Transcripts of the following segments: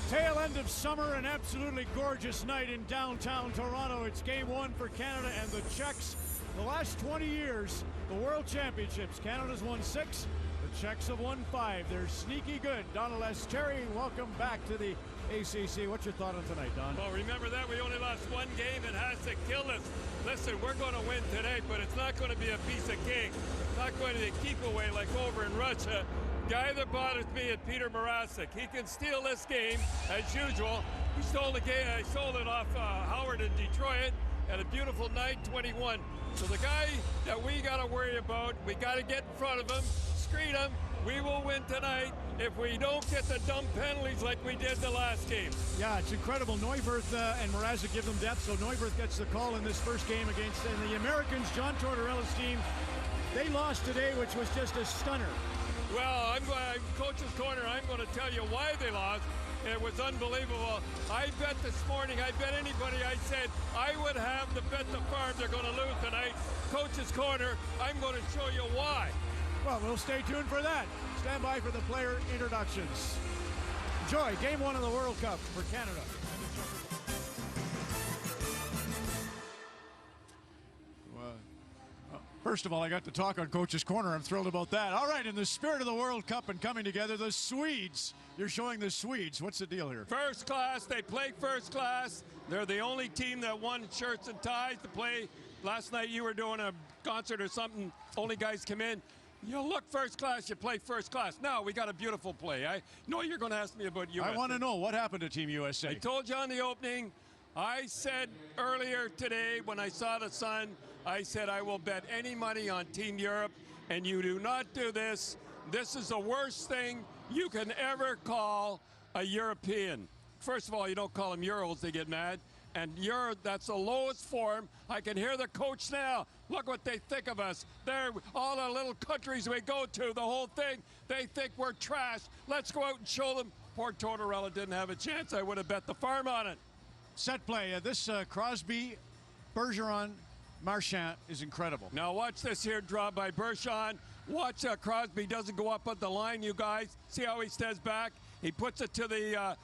Tail end of summer, an absolutely gorgeous night in downtown Toronto. It's game one for Canada and the Czechs. The last 20 years, the World Championships. Canada's won 6, the Czechs have won 5. They're sneaky good. Donald Terry, welcome back to the ACC. What's your thought on tonight, Don? Well, remember that we only lost one game. It has to kill us. Listen, we're going to win today, but it's not going to be a piece of cake. It's not going to be a keep away like over in Russia. Guy that bothers me is Peter Mrazek. He can steal this game as usual. He stole the game. I sold it off Howard in Detroit at a beautiful 9:21. So the guy that we got to worry about, we got to get in front of him, screen him. We will win tonight if we don't get the dumb penalties like we did the last game. Yeah, it's incredible. Neuwirth and Mrazek give them depth, so Neuwirth gets the call in this first game against the Americans. John Tortorella's team, they lost today, which was just a stunner. Well, Coach's Corner, I'm going to tell you why they lost. It was unbelievable. I bet this morning, I bet anybody, I said I would have the bet the farm they're going to lose tonight. Coach's Corner, I'm going to show you why. Well, we'll stay tuned for that. Stand by for the player introductions. Enjoy game one of the World Cup for Canada. First of all, I got to talk on Coach's Corner. I'm thrilled about that. All right, in the spirit of the World Cup and coming together, the Swedes. You're showing the Swedes. What's the deal here? First class. They play first class. They're the only team that won shirts and ties to play. Last night you were doing a concert or something. Only guys come in. You look first class, you play first class. Now we got a beautiful play. I know you're going to ask me about USA. I want to know what happened to Team USA. I told you on the opening. I said earlier today when I saw the sun, I said I will bet any money on Team Europe, and you do not do this. This is the worst thing you can ever call a European. First of all, you don't call them Euros, they get mad. And that's the lowest form. I can hear the coach now. Look what they think of us. They're all the little countries we go to, the whole thing. They think we're trash. Let's go out and show them. Poor Tortorella didn't have a chance. I would have bet the farm on it. Set play. This Crosby, Bergeron, Marchand is incredible. Now watch this here draw by Bergeron. Watch Crosby doesn't go up on the line, you guys. See how he stays back? He puts it to the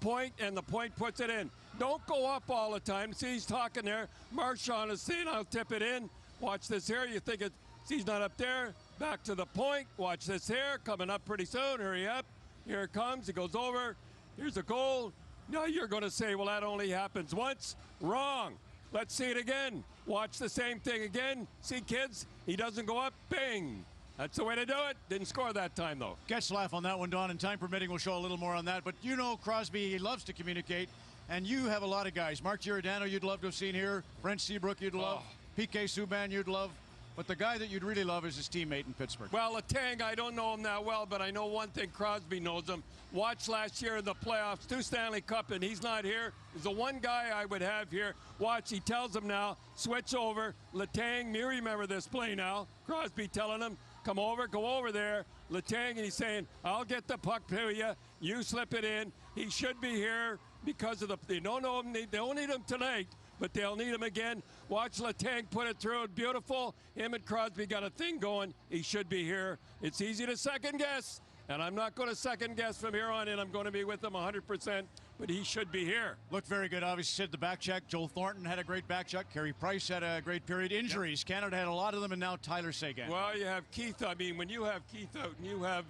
point, and the point puts it in. Don't go up all the time. See, he's talking there. Marchand is saying, I'll tip it in. Watch this here. You think he's not up there. Back to the point. Watch this here. Coming up pretty soon. Hurry up. Here it comes. He goes over. Here's a goal. Now you're going to say, well, that only happens once. Wrong. Let's see it again. Watch the same thing again. See, kids, he doesn't go up. Bing. That's the way to do it. Didn't score that time, though. Getzlaff on that one, Don, and time permitting, we'll show a little more on that. But you know Crosby, he loves to communicate, and you have a lot of guys. Mark Giordano, you'd love to have seen here. Brent Seabrook, you'd love. PK Subban, you'd love. But the guy that you'd really love is his teammate in Pittsburgh. Well, Letang, I don't know him that well, but I know one thing, Crosby knows him. Watch last year in the playoffs, 2 Stanley Cup, and he's not here. He's the one guy I would have here. Watch, he tells him now, switch over. Letang, you remember this play now. Crosby telling him, come over, go over there. Letang, and he's saying, I'll get the puck to you. You slip it in. He should be here because of they don't know him. They don't need him tonight, but they'll need him again. Watch Letang put it through. Beautiful. Him and Crosby got a thing going. He should be here. It's easy to second guess, and I'm not going to second guess from here on in. I'm going to be with him 100%, but he should be here. Looked very good. Obviously, said the back check. Joel Thornton had a great back check. Carey Price had a great period. Injuries. Yep. Canada had a lot of them, and now Tyler Seguin. Well, you have Keith. I mean, when you have Keith out and you have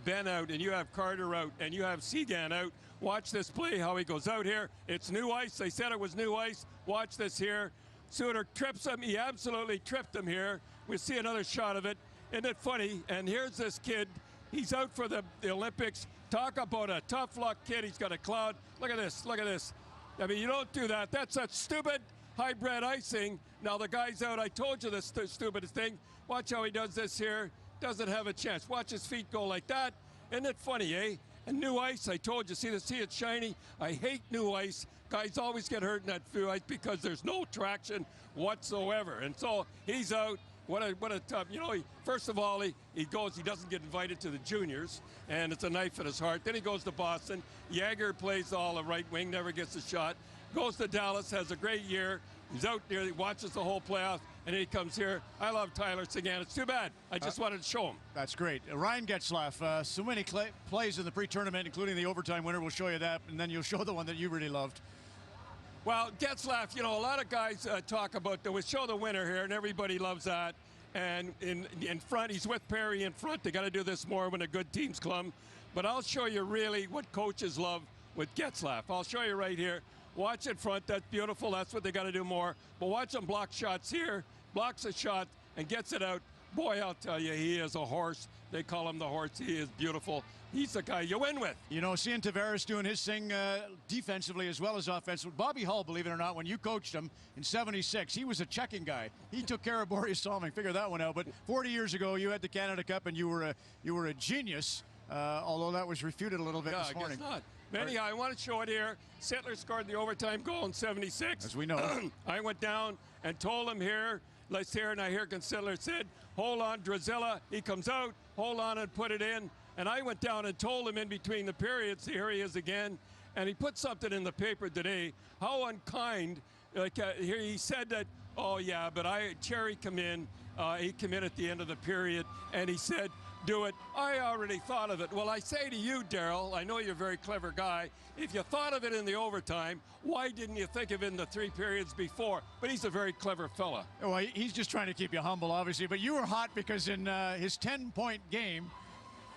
Ben out and you have Carter out and you have Seguin out, watch this play, how he goes out here. It's new ice. They said it was new ice. Watch this here. Suter trips him. He absolutely tripped him here. We'll see another shot of it. Isn't it funny? And here's this kid. He's out for the Olympics. Talk about a tough luck kid. He's got a cloud. Look at this. Look at this. I mean, you don't do that. That's such stupid hybrid icing. Now the guy's out. I told you this stupidest thing. Watch how he does this here. Doesn't have a chance. Watch his feet go like that. Isn't it funny, eh? And new ice, I told you, see it's shiny. I hate new ice. Guys always get hurt in that new ice because there's no traction whatsoever. And so he's out. What a tough, you know, first of all, he goes, he doesn't get invited to the juniors, and it's a knife in his heart. Then he goes to Boston. Jagger plays all the right wing, never gets a shot. Goes to Dallas, has a great year. He's out there, he watches the whole playoff. and he comes here. I love Tyler Seguin. It's too bad. I just wanted to show him. That's great. Ryan Getzlaf, so many plays in the pre-tournament, including the overtime winner. We'll show you that, and then you'll show the one that you really loved. Well, Getzlaf, you know, a lot of guys talk about we show the winner here, and everybody loves that. And in front, he's with Perry in front. They got to do this more when a good team's come. But I'll show you really what coaches love with Getzlaf. I'll show you right here. Watch in front. That's beautiful. That's what they got to do more. But watch him block shots here. Blocks a shot and gets it out. Boy, I'll tell you, he is a horse. They call him the horse. He is beautiful. He's the guy you win with. You know, seeing Tavares doing his thing defensively as well as offensively. Bobby Hull, believe it or not, when you coached him in '76, he was a checking guy. He took care of Boreas Salming. Figure that one out. But 40 years ago, you had the Canada Cup, and you were a genius. Although that was refuted a little bit this morning. I guess not. Anyhow, I want to show it here. Sittler scored the overtime goal in '76. As we know. I went down and told him here, let's hear, and I hear Sittler said, hold on, Drazilla. He comes out, hold on and put it in. And I went down and told him in between the periods, here he is again. And he put something in the paper today, how unkind. Here he said that, oh yeah, but Cherry come in, he came in at the end of the period, and he said, do it. I already thought of it. Well, I say to you, Daryl, I know you're a very clever guy. If you thought of it in the overtime, why didn't you think of it in the 3 periods before? But he's a very clever fella. Well, he's just trying to keep you humble, obviously. But you were hot because in his 10-point game,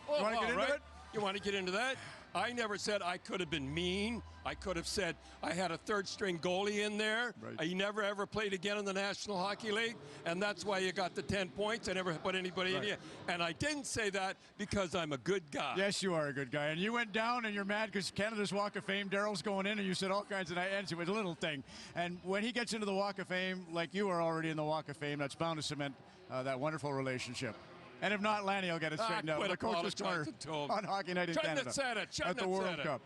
you want to get into it? You want to get into that? I never said I could have been mean. I could have said I had a third-string goalie in there. Right. He never, ever played again in the National Hockey League, and that's why you got the 10 points. I never put anybody in you. And I didn't say that because I'm a good guy. Yes, you are a good guy. And you went down, and you're mad because Canada's Walk of Fame, Daryl's going in, and you said all kinds of answers with a little thing. And when he gets into the Walk of Fame, like you are already in the Walk of Fame, that's bound to cement that wonderful relationship. And if not, Lanny will get it straightened out. Quit The Coach's Corner apologizing to him. on Hockey Night in Shouldn't Canada have said it. Shouldn't at the have World said it. Cup.